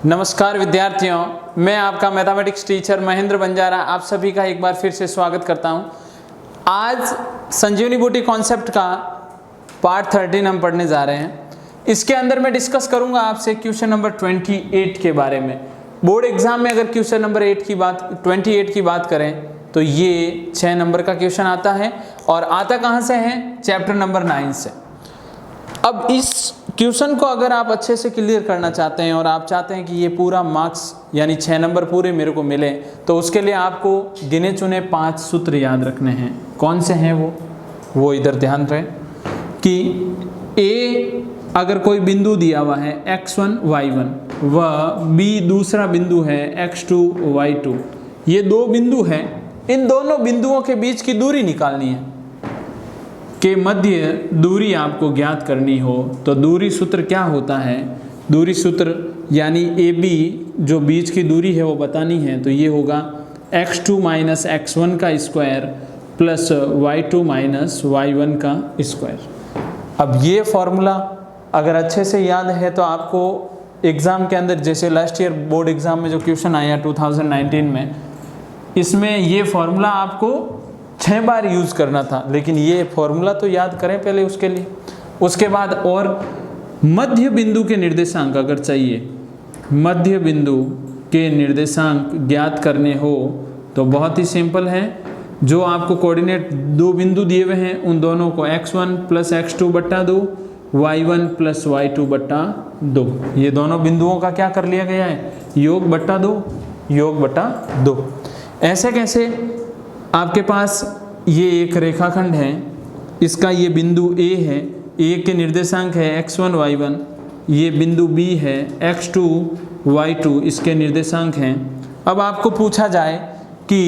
नमस्कार विद्यार्थियों, मैं आपका मैथमेटिक्स टीचर महेंद्र बंजारा आप सभी का एक बार फिर से स्वागत करता हूं। आज संजीवनी बूटी कॉन्सेप्ट का पार्ट 13 हम पढ़ने जा रहे हैं। इसके अंदर मैं डिस्कस करूंगा आपसे क्वेश्चन नंबर 28 के बारे में। बोर्ड एग्जाम में अगर क्वेश्चन नंबर 28 की बात करें तो ये 6 नंबर का क्वेश्चन आता है और आता कहाँ से है? चैप्टर नंबर 9 से। अब इस क्वेश्चन को अगर आप अच्छे से क्लियर करना चाहते हैं और आप चाहते हैं कि ये पूरा मार्क्स यानी 6 नंबर पूरे मेरे को मिले, तो उसके लिए आपको गिने चुने 5 सूत्र याद रखने हैं। कौन से हैं वो इधर ध्यान रहे कि ए अगर कोई बिंदु दिया हुआ है x1 y1 व b दूसरा बिंदु है x2 y2, ये दो बिंदु हैं। इन दोनों बिंदुओं के बीच की दूरी निकालनी है के मध्य दूरी आपको ज्ञात करनी हो तो दूरी सूत्र क्या होता है? दूरी सूत्र यानी AB जो बीच की दूरी है वो बतानी है, तो ये होगा x2 माइनस x1 का square plus y2 minus y1 का स्क्वायर। अब ये फॉर्मूला अगर अच्छे से याद है तो आपको एग्ज़ाम के अंदर, जैसे लास्ट ईयर बोर्ड एग्ज़ाम में जो क्वेश्चन आया 2019 में, इसमें ये फॉर्मूला आपको 6 बार यूज़ करना था, लेकिन ये फॉर्मूला तो याद करें पहले उसके लिए। उसके बाद और मध्य बिंदु के निर्देशांक अगर चाहिए, मध्य बिंदु के निर्देशांक ज्ञात करने हो तो बहुत ही सिंपल है। जो आपको कोऑर्डिनेट दो बिंदु दिए हुए हैं उन दोनों को x1 प्लस x2 बट्टा 2, y1 प्लस y2 बट्टा 2, ये दोनों बिंदुओं का क्या कर लिया गया है? योग बट्टा 2, योग बट्टा 2। ऐसे कैसे? आपके पास ये एक रेखाखंड है, इसका ये बिंदु A है, A के निर्देशांक है x1 y1, ये बिंदु B है x2 y2, इसके निर्देशांक हैं। अब आपको पूछा जाए कि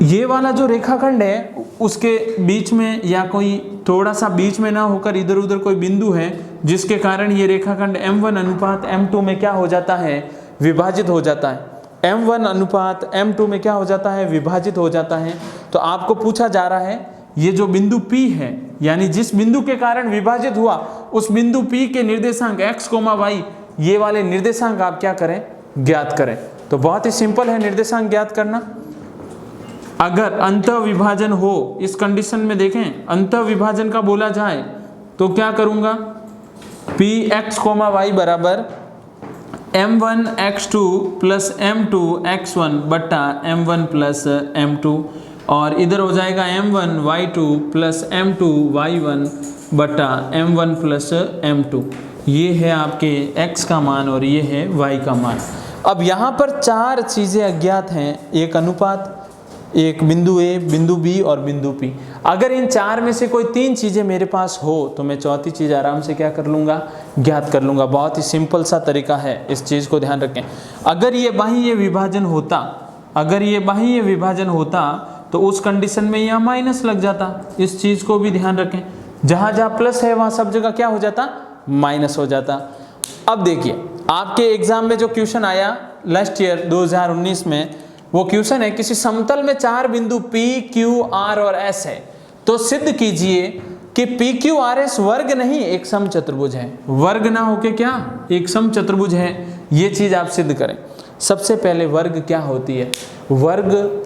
ये वाला जो रेखाखंड है उसके बीच में या कोई थोड़ा सा बीच में ना होकर इधर उधर कोई बिंदु है जिसके कारण ये रेखाखंड m1 अनुपात m2 में क्या हो जाता है? विभाजित हो जाता है। m1 अनुपात m2 में क्या हो जाता है? विभाजित हो जाता है। तो आपको पूछा जा रहा है ये जो बिंदु P है, यानी जिस बिंदु के कारण विभाजित हुआ उस बिंदु P के निर्देशांक x, y, ये वाले निर्देशांक आप क्या करें? ज्ञात करें। तो बहुत ही सिंपल है निर्देशांक ज्ञात करना। अगर अंतः विभाजन हो, इस कंडीशन में देखें अंतः विभाजन का बोला जाए तो क्या करूंगा? Px, y बराबर m1 x2 plus m2 x1 बट्टा m1 प्लस m2, और इधर हो जाएगा m1 y2 plus m2 y1 बट्टा m1 प्लस m2। ये है आपके x का मान और ये है y का मान। अब यहाँ पर 4 चीज़ें अज्ञात हैं, एक अनुपात, एक बिंदु A, बिंदु B और बिंदु P। अगर इन 4 में से कोई 3 चीज़ें मेरे पास हो तो मैं चौथी चीज़ आराम से क्या कर लूँगा? ज्ञात कर लूँगा। बहुत ही सिंपल सा तरीका है, इस चीज़ को ध्यान रखें। अगर ये बाह्य विभाजन होता, अगर ये बाह्य विभाजन होता तो उस कंडीशन में यहाँ माइनस लग जाता। इस चीज़ को भी ध्यान रखें, जहाँ जहाँ प्लस है वहाँ सब जगह क्या हो जाता? माइनस हो जाता। अब देखिए आपके एग्जाम में जो क्वेश्चन आया लास्ट ईयर 2019 में, वो क्वेश्चन है किसी समतल में 4 बिंदु P, Q, R और S है, तो सिद्ध कीजिए कि PQRS वर्ग नहीं एक समचतुर्भुज है। वर्ग ना होके क्या? एक समचतुर्भुज है। ये चीज आप सिद्ध करें। सबसे पहले वर्ग क्या होती है? वर्ग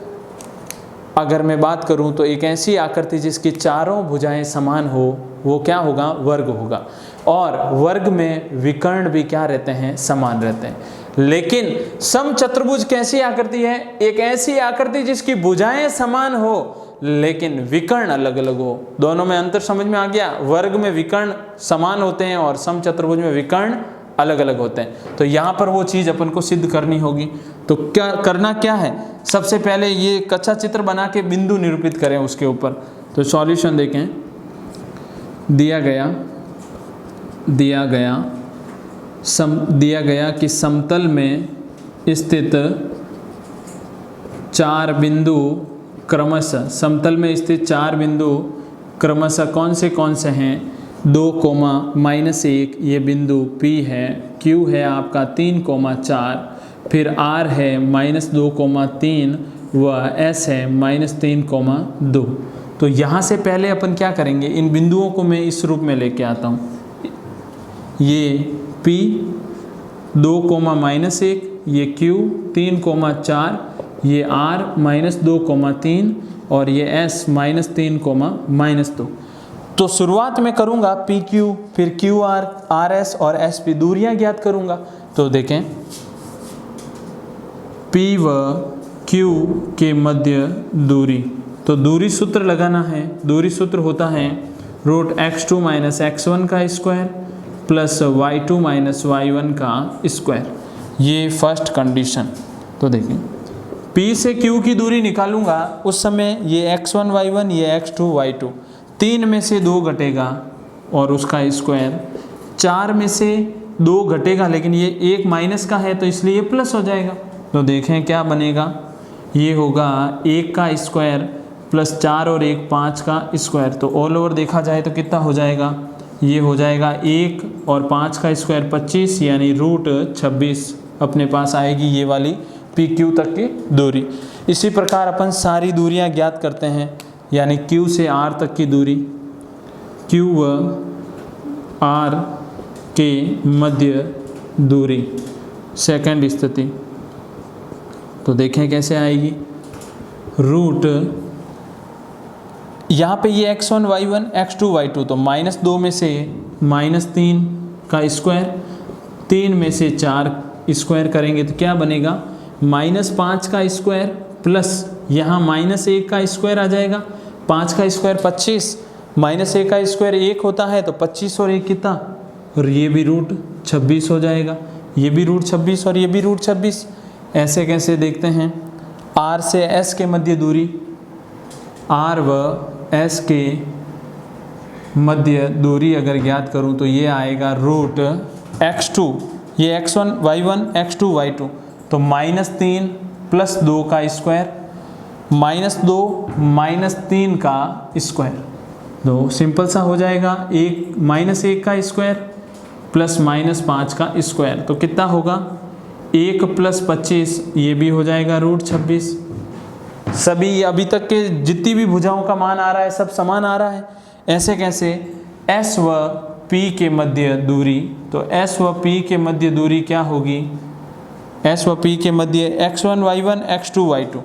अगर मैं बात करूं तो एक ऐसी आकृति जिसकी चारों भुजाएं समान हो वो क्या होगा? वर्ग होगा। और वर्ग में विकर्ण भी क्या रहते हैं? समान रहते हैं। लेकिन समचतुर्भुज कैसी आकृति है? एक ऐसी आकृति जिसकी भुजाएं समान हो लेकिन विकर्ण अलग अलग हो। दोनों में अंतर समझ में आ गया? वर्ग में विकर्ण समान होते हैं और समचतुर्भुज में विकर्ण अलग अलग होते हैं। तो यहाँ पर वो चीज़ अपन को सिद्ध करनी होगी। तो क्या करना क्या है? सबसे पहले ये कच्चा चित्र बना के बिंदु निरूपित करें उसके ऊपर। तो सॉल्यूशन देखें, दिया गया कि समतल में स्थित 4 बिंदु क्रमशः, समतल में स्थित 4 बिंदु क्रमशः कौन से हैं? 2, -1 ये बिंदु P है, Q है आपका 3, 4, फिर R है -2, व S है -3, 2। तो यहाँ से पहले अपन क्या करेंगे? इन बिंदुओं को मैं इस रूप में लेके आता हूँ। ये P 2 कोमा -1, ये Q, 3 कोमा 4, ये R -2 कोमा 3 और ये S -3 कोमा -2। तो शुरुआत में करूँगा PQ, फिर QR, RS और SP दूरियां ज्ञात करूँगा। तो देखें P व Q के मध्य दूरी, तो दूरी सूत्र लगाना है। दूरी सूत्र होता है √x2 - x1 का स्क्वायर प्लस y2 - y1 का स्क्वायर। ये फर्स्ट कंडीशन। तो देखें P से Q की दूरी निकालूंगा, उस समय ये x1 y1, ये x2 y2, 3 में से 2 घटेगा और उसका स्क्वायर, 4 में से 2 घटेगा लेकिन ये 1 माइनस का है तो इसलिए ये प्लस हो जाएगा। तो देखें क्या बनेगा, ये होगा 1 का स्क्वायर प्लस 4 और 1 5 का स्क्वायर। तो ऑल ओवर देखा जाए तो कितना हो जाएगा, ये हो जाएगा 1 और 5 का स्क्वायर 25 यानी √26 अपने पास आएगी ये वाली PQ तक की दूरी। इसी प्रकार अपन सारी दूरियां ज्ञात करते हैं, यानी Q से R तक की दूरी, Q व R के मध्य दूरी सेकंड स्थिति। तो देखें कैसे आएगी, रूट यहाँ पे ये x1 y1 x2 y2, तो -2 में से -3 का स्क्वायर, 3 में से 4 स्क्वायर करेंगे तो क्या बनेगा, -5 का स्क्वायर प्लस यहाँ -1 का स्क्वायर आ जाएगा। 5 का स्क्वायर 25, -1 का स्क्वायर 1 होता है तो 25 और 1 कितना, और ये भी √26 हो जाएगा, ये भी √26 और ये भी √26। ऐसे कैसे देखते हैं, R से S के मध्य दूरी, R व S के मध्य दूरी अगर ज्ञात करूं तो ये आएगा √x2, ये x1 y1 x2 y2, तो -3 प्लस 2 का स्क्वायर, -2 -3 का स्क्वायर। तो सिंपल सा हो जाएगा, -1 का स्क्वायर प्लस -5 का स्क्वायर, तो कितना होगा 1 + 25, ये भी हो जाएगा √26। सभी अभी तक के जितनी भी भुजाओं का मान आ रहा है सब समान आ रहा है। ऐसे कैसे, S व P के मध्य दूरी, तो S व P के मध्य दूरी क्या होगी, S व P के मध्य x1 y1 x2 y2,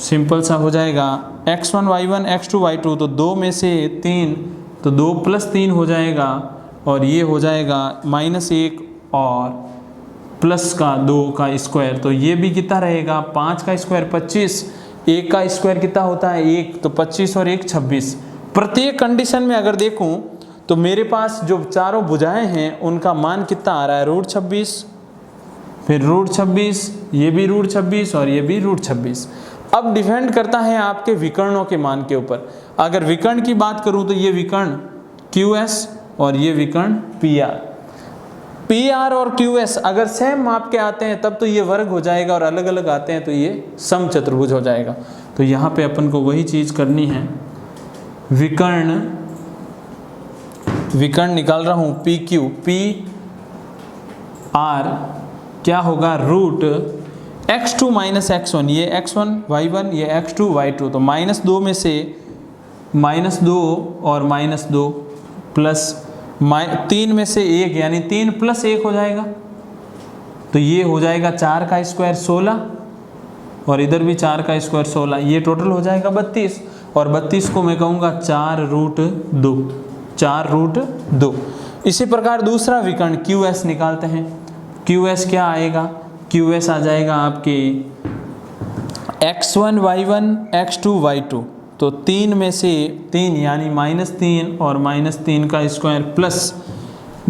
simple सा हो जाएगा x1 y1 x2 y2, तो 2 में से 3, तो 2 + 3 हो जाएगा और ये हो जाएगा -1 और प्लस का 2 का स्क्वायर, तो ये भी कितना रहेगा, 5 का स्क्वायर 25, 1 का स्क्वायर कितना होता है 1, तो 25 और 1 26। प्रत्येक कंडीशन में अगर देखूं तो मेरे पास जो चारों भुजाएं हैं उनका मान कितना आ रहा है, √26, फिर √26, ये भी √26 और ये भी √26। अब डिपेंड करता है आपके विकर्णों के मान के ऊपर। अगर विकर्ण की बात करूं तो ये विकर्ण QS और ये विकर्ण PR और QS अगर सेम माप के आते हैं तब तो ये वर्ग हो जाएगा, और अलग अलग आते हैं तो ये समचतुर्भुज हो जाएगा। तो यहाँ पे अपन को वही चीज़ करनी है, विकर्ण निकाल रहा हूँ PQ, PR क्या होगा, √x2 - x1, ये x1 y1 ये x2 y2, तो -2 में से -2 और -2 प्लस 3 में से 1 यानी 3 + 1 हो जाएगा, तो ये हो जाएगा 4 का स्क्वायर 16 और इधर भी 4 का स्क्वायर 16, ये टोटल हो जाएगा 32, और 32 को मैं कहूँगा 4√2। इसी प्रकार दूसरा विकर्ण QS निकालते हैं। QS क्या आएगा, QS आ जाएगा आपके x1 y1 x2 y2, तो 3 में से 3 यानी -3 और -3 का स्क्वायर प्लस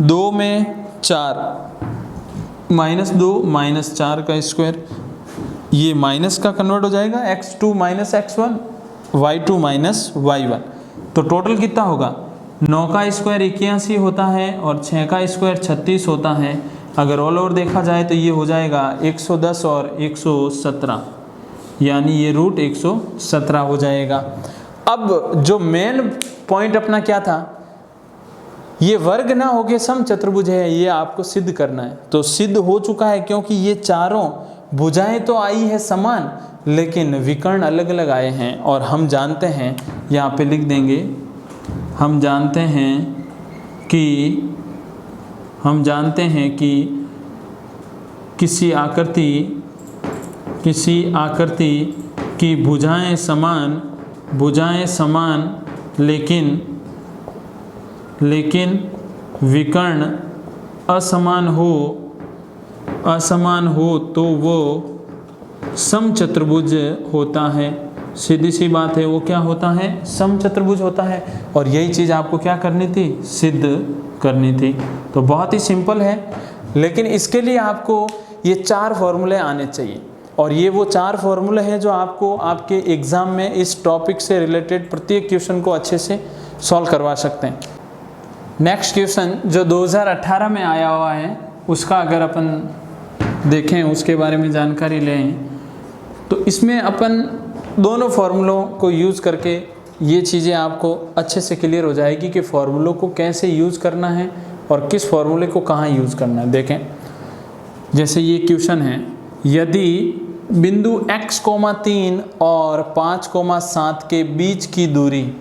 2 में 4, -2 -4 का स्क्वायर, ये माइनस का कन्वर्ट हो जाएगा x2 - x1 y2 - y1, तो टोटल कितना होगा, 9 का स्क्वायर 81 होता है और 6 का स्क्वायर 36 होता है। अगर ऑल ओवर देखा जाए तो ये हो जाएगा 110 और 117, यानी ये √117 हो जाएगा। अब जो मेन पॉइंट अपना क्या था, ये वर्ग ना होके समचतुर्भुज है, ये आपको सिद्ध करना है। तो सिद्ध हो चुका है, क्योंकि ये चारों भुजाएं तो आई है समान लेकिन विकर्ण अलग अलग आए हैं। और हम जानते हैं, यहाँ पे लिख देंगे, हम जानते हैं कि किसी आकृति की भुजाएं समान लेकिन विकर्ण असमान हो तो वो समचतुर्भुज होता है। सीधी सी बात है, वो क्या होता है? समचतुर्भुज होता है। और यही चीज़ आपको क्या करनी थी? सिद्ध करनी थी। तो बहुत ही सिंपल है, लेकिन इसके लिए आपको ये 4 फॉर्मूले आने चाहिए, और ये वो 4 फॉर्मूले हैं जो आपको आपके एग्ज़ाम में इस टॉपिक से रिलेटेड प्रत्येक क्वेश्चन को अच्छे से सॉल्व करवा सकते हैं। नेक्स्ट क्वेश्चन जो 2018 में आया हुआ है, उसका अगर अपन देखें, उसके बारे में जानकारी लें, तो इसमें अपन दोनों फार्मूलों को यूज़ करके ये चीज़ें आपको अच्छे से क्लियर हो जाएगी कि फार्मूलों को कैसे यूज़ करना है और किस फार्मूले को कहाँ यूज़ करना है। देखें, जैसे ये क्वेश्चन है, यदि बिंदु x,3 और 5,7 के बीच की दूरी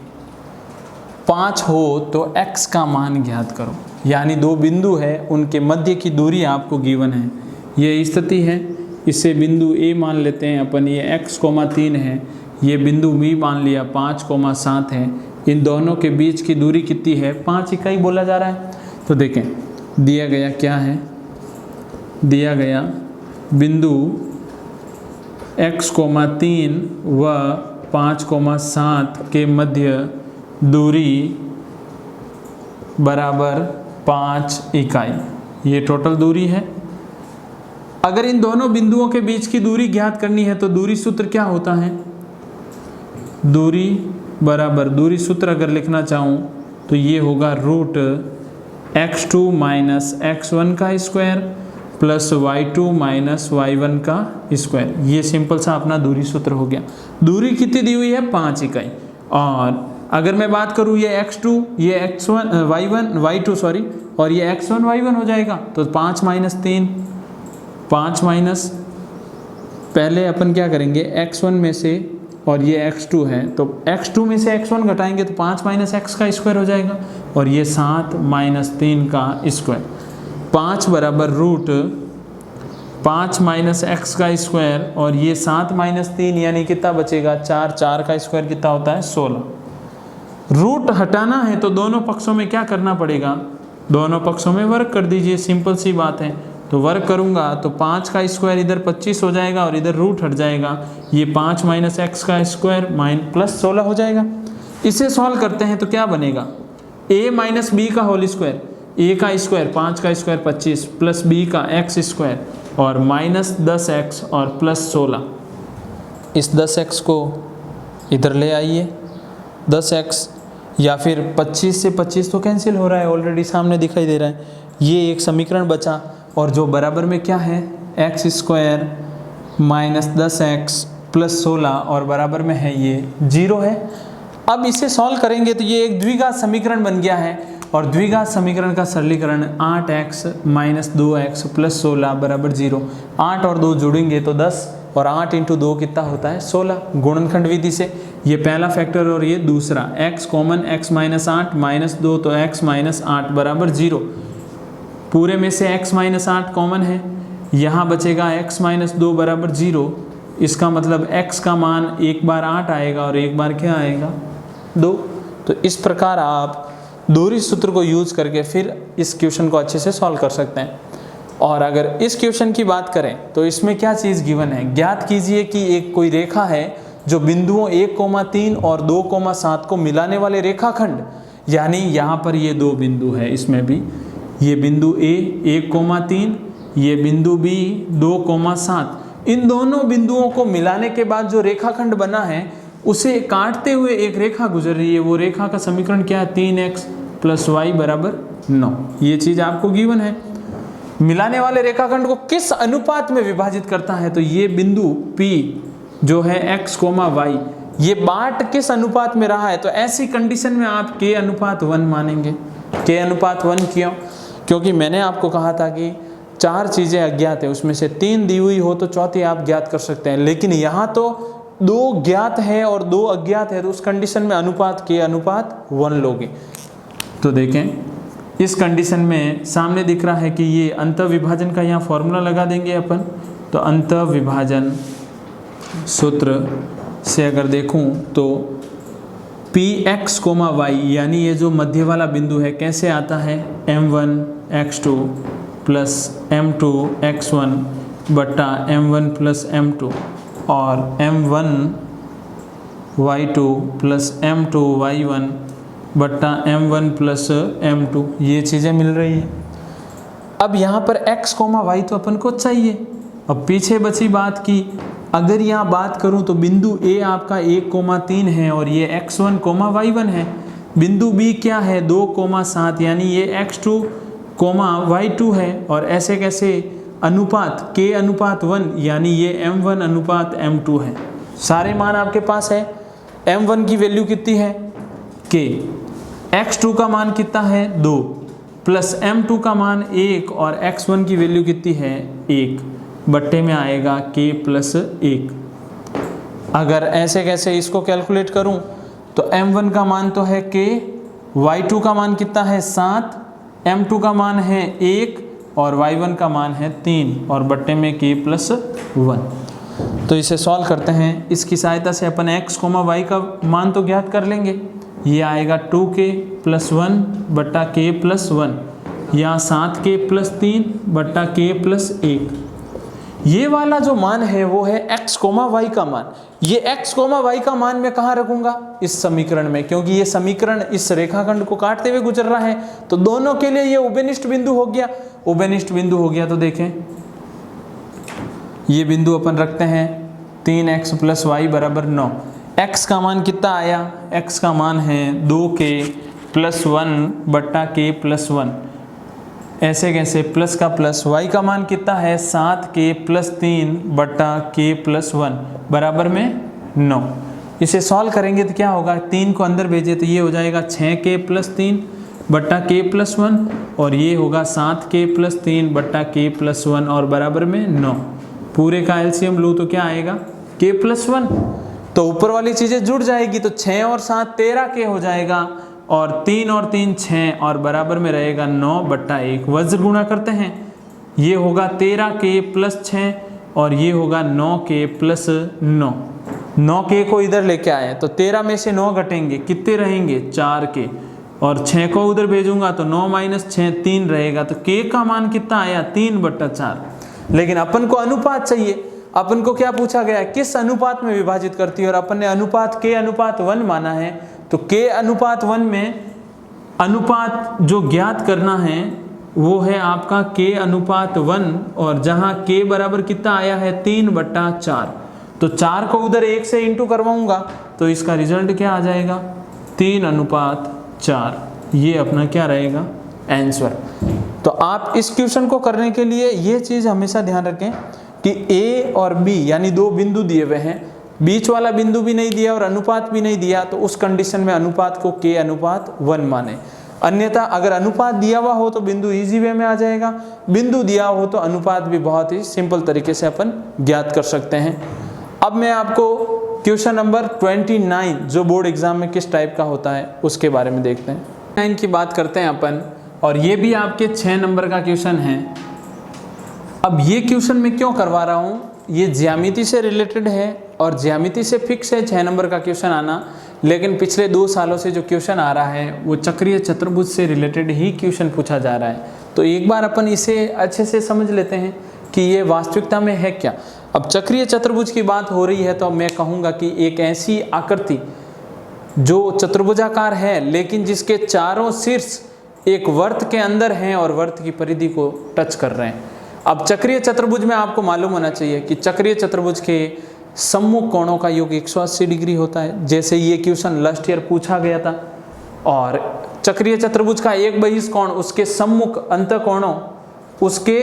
5 हो तो x का मान ज्ञात करो। यानी 2 बिंदु है, उनके मध्य की दूरी आपको गिवन है। ये स्थिति है, इसे बिंदु A मान लेते हैं अपन, ये x,3 है, ये बिंदु B मान लिया 5,7 है। इन दोनों के बीच की दूरी कितनी है? 5 इकाई बोला जा रहा है। तो देखें, दिया गया क्या है? दिया गया बिंदु x,3 व 5,7 के मध्य दूरी बराबर 5 इकाई, ये टोटल दूरी है। अगर इन दोनों बिंदुओं के बीच की दूरी ज्ञात करनी है तो दूरी सूत्र क्या होता है? दूरी बराबर, दूरी सूत्र अगर लिखना चाहूँ तो ये होगा √x2 - x1 का स्क्वायर प्लस y2 - y1 का स्क्वायर। ये सिंपल सा अपना दूरी सूत्र हो गया। दूरी कितनी दी हुई है? 5 इकाई। और अगर मैं बात करूँ ये x2, ये x1 y2 सॉरी, और ये x1 y1 हो जाएगा, तो 5 - 3, 5 माइनस, पहले अपन क्या करेंगे, x1 में से, और ये x2 है, तो x2 में से x1 घटाएंगे तो 5 - x का स्क्वायर हो जाएगा, और ये 7 - 3 का स्क्वायर। 5 बराबर √5 - x का स्क्वायर, और ये 7 - 3 यानी कितना बचेगा? 4, 4 का स्क्वायर कितना होता है? 16। रूट हटाना है तो दोनों पक्षों में क्या करना पड़ेगा? दोनों पक्षों में वर्क कर दीजिए, सिंपल सी बात है। तो वर्क करूंगा तो 5 का स्क्वायर इधर 25 हो जाएगा और इधर रूट हट जाएगा, ये 5 - x का स्क्वायर प्लस 16 हो जाएगा। इसे सॉल्व करते हैं तो क्या बनेगा? a - b का होल स्क्वायर, a का स्क्वायर 5 का स्क्वायर 25 प्लस b का x स्क्वायर और -10x और प्लस 16। इस 10x को इधर ले आइए, 10x, या फिर 25 से 25 तो कैंसिल हो रहा है, ऑलरेडी सामने दिखाई दे रहा है। ये एक समीकरण बचा, और जो बराबर में क्या है? x स्क्वायर -10x प्लस 16, और बराबर में है ये 0 है। अब इसे सॉल्व करेंगे तो ये एक द्विघात समीकरण बन गया है, और द्विघात समीकरण का सरलीकरण 8x - 2x प्लस 16 बराबर 0। 8 और 2 जोड़ेंगे तो 10, और 8 × 2 कितना होता है? 16, गुणनखंड विधि से। ये पहला फैक्टर और ये दूसरा, x कॉमन, x - 8 - 2 तो x - 8 बराबर 0। पूरे में से x - 8 कॉमन है, यहाँ बचेगा x - 2 बराबर 0। इसका मतलब x का मान एक बार 8 आएगा और एक बार क्या आएगा? 2। तो इस प्रकार आप दूरी सूत्र को यूज़ करके फिर इस क्वेश्चन को अच्छे से सॉल्व कर सकते हैं। और अगर इस क्वेश्चन की बात करें तो इसमें क्या चीज़ गिवन है? ज्ञात कीजिए कि एक कोई रेखा है जो बिंदुओं 1,3 और 2,7 को मिलाने वाले रेखाखंड, यानी यहाँ पर ये 2 बिंदु है, इसमें भी ये बिंदु A 1,3, ये बिंदु B 2,7, इन दोनों बिंदुओं को मिलाने के बाद जो रेखाखंड बना है उसे काटते हुए एक रेखा गुजर रही है। वो रेखा का समीकरण क्या है? 3x + y बराबर 9। ये चीज़ आपको गिवन है। मिलाने वाले रेखाखंड को किस अनुपात में विभाजित करता है? तो ये बिंदु P जो है x, y, ये बाट किस अनुपात में रहा है? तो ऐसी कंडीशन में आप k/1 मानेंगे। k/1 क्यों? क्योंकि मैंने आपको कहा था कि 4 चीज़ें अज्ञात है, उसमें से 3 दी हुई हो तो चौथी आप ज्ञात कर सकते हैं, लेकिन यहाँ तो 2 ज्ञात है और 2 अज्ञात है, तो उस कंडीशन में अनुपात k/1 लोगे। तो देखें, इस कंडीशन में सामने दिख रहा है कि ये अंतःविभाजन का यहाँ फॉर्मूला लगा देंगे अपन। तो अंतःविभाजन सूत्र से अगर देखूं तो px, y यानी ये जो मध्य वाला बिंदु है कैसे आता है, m1 x2 plus m2 x1 बटा m1 प्लस m2 और m1 y2 plus m2 y1 बटा m1 प्लस m2, ये चीज़ें मिल रही है। अब यहाँ पर x, y तो अपन को चाहिए। अब पीछे बची बात की, अगर यहाँ बात करूँ तो बिंदु A आपका 1,3 है और ये x1, y1 है। बिंदु B क्या है 2,7 यानी ये x2, y2 है। और ऐसे कैसे अनुपात k अनुपात 1 यानी ये m1 अनुपात m2 है। सारे मान आपके पास है। m1 की वैल्यू कितनी है k, x2 का मान कितना है 2 प्लस m2 का मान 1 और x1 की वैल्यू कितनी है 1, बट्टे में आएगा k प्लस 1। अगर ऐसे कैसे इसको कैलकुलेट करूं तो m1 का मान तो है k, y2 का मान कितना है 7, m2 का मान है 1 और y1 का मान है 3 और बट्टे में k प्लस 1। तो इसे सॉल्व करते हैं। इसकी सहायता से अपन x, y का मान तो ज्ञात कर लेंगे। ये आएगा 2k प्लस 1 बट्टा k प्लस 1, यहाँ 7k प्लस 3 बट्टा k प्लस 1। ये वाला जो मान है वो है x, y का मान। ये x, y का मान मैं कहाँ रखूंगा, इस समीकरण में, क्योंकि ये समीकरण इस रेखाखंड को काटते हुए गुजर रहा है। तो दोनों के लिए ये उभयनिष्ठ बिंदु हो गया। उभयनिष्ठ बिंदु हो गया तो देखें ये बिंदु अपन रखते हैं 3x प्लस y बराबर 9। x का मान कितना आया, x का मान है 2k प्लस 1 बट्टा k प्लस 1। ऐसे कैसे प्लस का प्लस, y का मान कितना है 7k प्लस 3 बट्टा k प्लस 1 बराबर में 9। इसे सॉल्व करेंगे तो क्या होगा, 3 को अंदर भेजे तो ये हो जाएगा 6k प्लस 3 बट्टा k प्लस 1 और ये होगा 7k प्लस 3 बट्टा k प्लस 1 और बराबर में 9। पूरे का एलसीएम लूँ तो क्या आएगा k प्लस 1। तो ऊपर वाली चीज़ें जुड़ जाएगी तो 6 और 7 13k हो जाएगा और 3 और 3 6 और बराबर में रहेगा 9 बट्टा 1। वज्र गुणा करते हैं, ये होगा 13k प्लस 6 और ये होगा 9k प्लस 9। 9k को इधर लेके आए तो 13 में से 9 घटेंगे, कितने रहेंगे 4k और 6 को उधर भेजूंगा तो 9 माइनस 6 3 रहेगा। तो k का मान कितना आया 3 बट्टा 4। लेकिन अपन को अनुपात चाहिए। अपन को क्या पूछा गया, किस अनुपात में विभाजित करती है, और अपन ने अनुपात k अनुपात 1 माना है। तो k अनुपात 1 में अनुपात जो ज्ञात करना है वो है आपका k अनुपात 1 और जहाँ k बराबर कितना आया है 3 बट्टा 4। तो 4 को उधर 1 से इंटू करवाऊंगा तो इसका रिजल्ट क्या आ जाएगा 3 अनुपात 4। ये अपना क्या रहेगा आंसर। तो आप इस क्वेश्चन को करने के लिए ये चीज़ हमेशा ध्यान रखें कि A और B यानी दो बिंदु दिए हुए हैं, बीच वाला बिंदु भी नहीं दिया और अनुपात भी नहीं दिया, तो उस कंडीशन में अनुपात को k अनुपात 1 माने। अन्यथा अगर अनुपात दिया हुआ हो तो बिंदु इजी वे में आ जाएगा, बिंदु दिया हो तो अनुपात भी बहुत ही सिंपल तरीके से अपन ज्ञात कर सकते हैं। अब मैं आपको क्वेश्चन नंबर 29 जो बोर्ड एग्जाम में किस टाइप का होता है उसके बारे में देखते हैं। 9 की बात करते हैं अपन, और ये भी आपके 6 नंबर का क्वेश्चन है। अब ये क्वेश्चन मैं क्यों करवा रहा हूँ, ये ज्यामिति से रिलेटेड है और ज्यामिति से फिक्स है 6 नंबर का क्वेश्चन आना, लेकिन पिछले 2 सालों से जो क्वेश्चन आ रहा है वो चक्रीय चतुर्भुज से रिलेटेड ही क्वेश्चन पूछा जा रहा है। तो एक बार अपन इसे अच्छे से समझ लेते हैं कि ये वास्तविकता में है क्या। अब चक्रीय चतुर्भुज की बात हो रही है तो मैं कहूँगा कि एक ऐसी आकृति जो चतुर्भुजाकार है लेकिन जिसके चारों शीर्ष एक वर्त के अंदर हैं और वर्त की परिधि को टच कर रहे हैं। अब चक्रीय चतुर्भुज में आपको मालूम होना चाहिए कि चक्रीय चतुर्भुज के सम्मुख कोणों का योग 180 डिग्री होता है, जैसे ये क्वेश्चन लास्ट ईयर पूछा गया था। और चक्रीय चतुर्भुज का एक बहिष कोण उसके सम्मुख अंतःकोणों उसके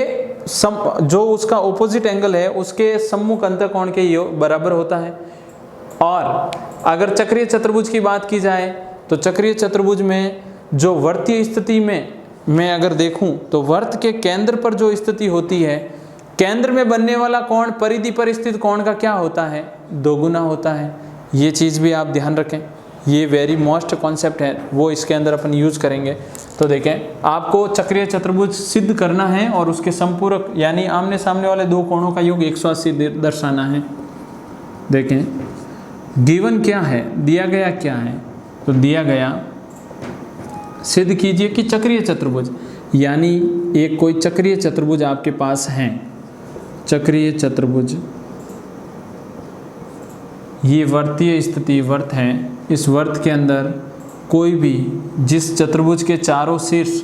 जो उसका ऑपोजिट एंगल है उसके सम्मुख अंतःकोण के योग बराबर होता है। और अगर चक्रीय चतुर्भुज की बात की जाए तो चक्रीय चतुर्भुज में जो वर्तीय स्थिति में मैं अगर देखूं तो वर्त के केंद्र पर जो स्थिति होती है, केंद्र में बनने वाला कोण परिधि पर स्थित कोण का क्या होता है 2 गुना होता है। ये चीज़ भी आप ध्यान रखें, ये वेरी मोस्ट कॉन्सेप्ट है, वो इसके अंदर अपन यूज करेंगे। तो देखें, आपको चक्रीय चतुर्भुज सिद्ध करना है और उसके संपूरक यानी आमने सामने वाले दो कोणों का योग 180 दर्शाना है। देखें गिवन क्या है, दिया गया क्या है, तो दिया गया सिद्ध कीजिए कि चक्रीय चतुर्भुज, यानी एक कोई चक्रीय चतुर्भुज आपके पास है, चक्रीय चतुर्भुज, ये वर्तीय स्थिति वर्त है, इस वर्त के अंदर कोई भी जिस चतुर्भुज के चारों शीर्ष,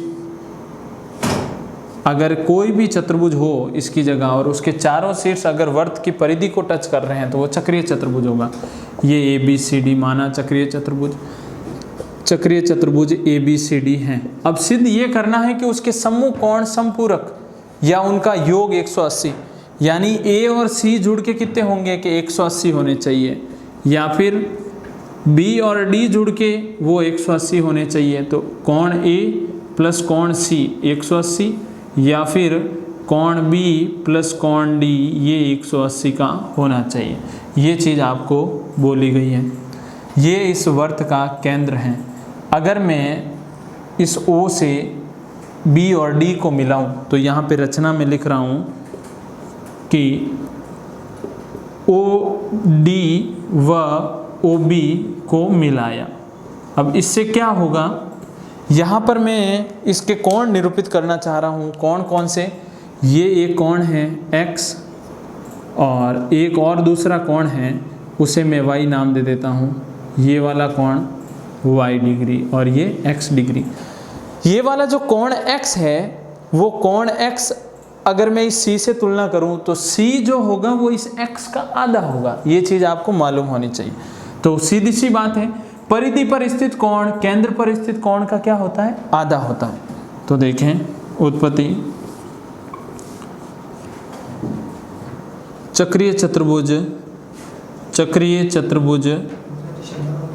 अगर कोई भी चतुर्भुज हो इसकी जगह और उसके चारों शीर्ष अगर वर्त की परिधि को टच कर रहे हैं तो वो चक्रीय चतुर्भुज होगा। ये ABCD माना चक्रीय चतुर्भुज, चक्रीय चतुर्भुज ABCD हैं। अब सिद्ध ये करना है कि उसके समूह कोण संपूरक या उनका योग 180, यानी A और C जुड़ के कितने होंगे कि 180 होने चाहिए, या फिर B और D जुड़ के वो 180 होने चाहिए। तो कोण A प्लस कोण C 180, या फिर कोण B प्लस कोण D ये 180 का होना चाहिए। ये चीज़ आपको बोली गई है। ये इस वर्त का केंद्र है। अगर मैं इस O से B और D को मिलाऊं तो यहाँ पे रचना में लिख रहा हूँ कि OD व OB को मिलाया। अब इससे क्या होगा, यहाँ पर मैं इसके कोण निरूपित करना चाह रहा हूँ। कोण कौन से, ये एक कोण है X और एक और दूसरा कोण है, उसे मैं Y नाम दे देता हूँ। ये वाला कोण Y डिग्री और ये X डिग्री। ये वाला जो कोण X है वो कोण X अगर मैं इस C से तुलना करूं तो C जो होगा वो इस X का आधा होगा। ये चीज़ आपको मालूम होनी चाहिए। तो सीधी सी बात है, परिधि पर स्थित कोण केंद्र पर स्थित कोण का क्या होता है, आधा होता है। तो देखें उत्पत्ति, चक्रीय चतुर्भुज, चक्रीय चतुर्भुज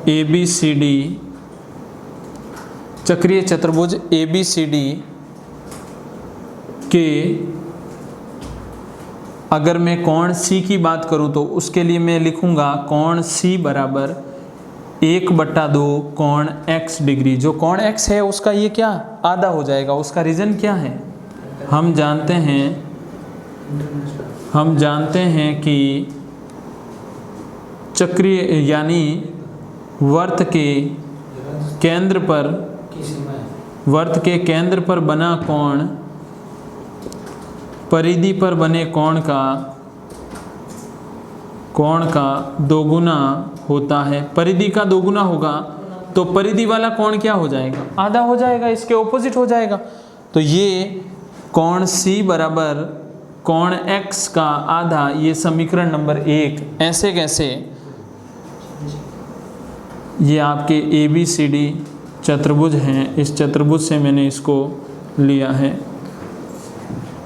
ABCD, चक्रीय चतुर्भुज ABCD के अगर मैं कोण C की बात करूं तो उसके लिए मैं लिखूंगा कोण C बराबर 1/2 कोण X डिग्री। जो कोण X है उसका ये क्या आधा हो जाएगा। उसका रीज़न क्या है, हम जानते हैं कि चक्रीय यानी वर्त के केंद्र पर बना कोण परिधि पर बने कोण का दोगुना होता है। परिधि का दोगुना होगा तो परिधि वाला कोण क्या हो जाएगा, आधा हो जाएगा, इसके ऑपोजिट हो जाएगा। तो ये कोण C बराबर कोण X का आधा, ये समीकरण नंबर 1। ऐसे कैसे, ये आपके ABCD चतुर्भुज हैं, इस चतुर्भुज से मैंने इसको लिया है।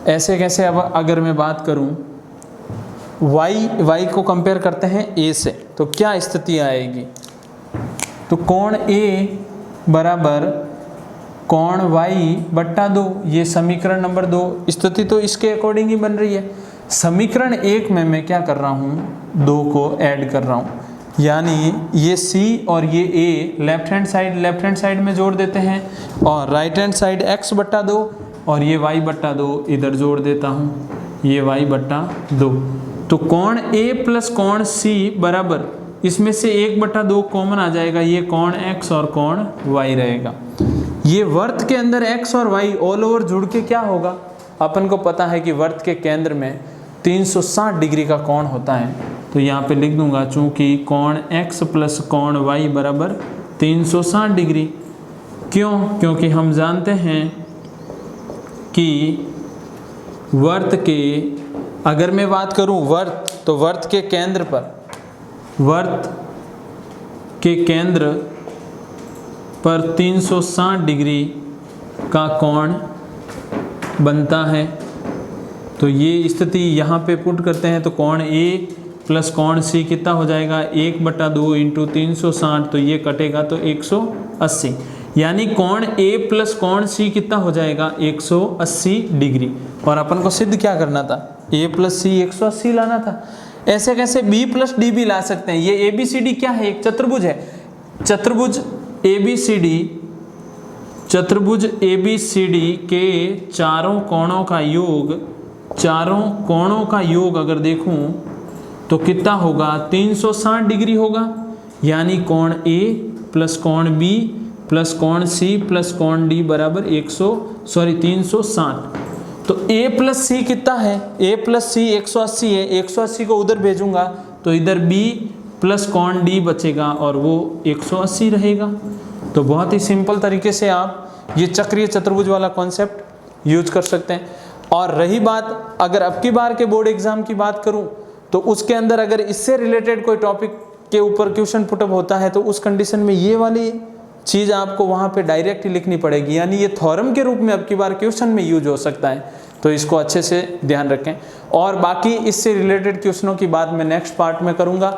ऐसे कैसे, अब अगर मैं बात करूं y को कंपेयर करते हैं A से तो क्या स्थिति आएगी, तो कोण A बराबर कोण y/2, ये समीकरण नंबर 2। स्थिति तो इसके अकॉर्डिंग ही बन रही है। समीकरण 1 में मैं क्या कर रहा हूँ, 2 को ऐड कर रहा हूँ, यानी ये C और ये A लेफ्ट हैंड साइड में जोड़ देते हैं और राइट हैंड साइड x/2 और ये y/2 इधर जोड़ देता हूँ, ये y/2। तो कोण A प्लस कोण C बराबर, इसमें से 1/2 कॉमन आ जाएगा, ये कोण X और कोण Y रहेगा। ये वर्त के अंदर X और Y ऑल ओवर जुड़ के क्या होगा, अपन को पता है कि वर्त के केंद्र में 360 डिग्री का कोण होता है। तो यहाँ पे लिख दूंगा, चूँकि कोण X प्लस कोण Y बराबर 360 डिग्री। क्यों, क्योंकि हम जानते हैं कि वर्त के, अगर मैं बात करूं वर्त, तो वर्त के केंद्र पर 360 डिग्री का कोण बनता है। तो ये स्थिति यहाँ पे पुट करते हैं तो कोण A प्लस कोण C कितना हो जाएगा, 1/2 इंटू 360, तो ये कटेगा तो 180, यानी कोण A प्लस कोण C कितना हो जाएगा, 180 डिग्री। और अपन को सिद्ध क्या करना था, A प्लस C 180 लाना था। ऐसे कैसे B प्लस D भी ला सकते हैं। ये ABCD क्या है, एक चतुर्भुज है। चतुर्भुज ABCD के चारों कोणों का योग अगर देखूं तो कितना होगा, 360 डिग्री होगा। यानी कोण A प्लस कोण B प्लस कोण C प्लस कोण D बराबर 360। तो A प्लस C कितना है, A प्लस C 180 है, 180 को उधर भेजूंगा तो इधर B प्लस कोण D बचेगा और वो 180 रहेगा। तो बहुत ही सिंपल तरीके से आप ये चक्रीय चतुर्भुज वाला कॉन्सेप्ट यूज कर सकते हैं। और रही बात अगर अब की बार के बोर्ड एग्जाम की बात करूं तो उसके अंदर अगर इससे रिलेटेड कोई टॉपिक के ऊपर क्वेश्चन पुटअप होता है तो उस कंडीशन में ये वाली चीज़ आपको वहाँ पे डायरेक्ट ही लिखनी पड़ेगी, यानी ये थ्योरम के रूप में अब की बार क्वेश्चन में यूज हो सकता है। तो इसको अच्छे से ध्यान रखें। और बाकी इससे रिलेटेड क्वेश्चनों की बात मैं नेक्स्ट पार्ट में करूँगा।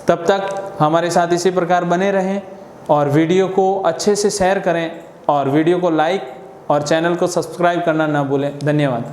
तब तक हमारे साथ इसी प्रकार बने रहें और वीडियो को अच्छे से शेयर करें और वीडियो को लाइक और चैनल को सब्सक्राइब करना ना भूलें। धन्यवाद।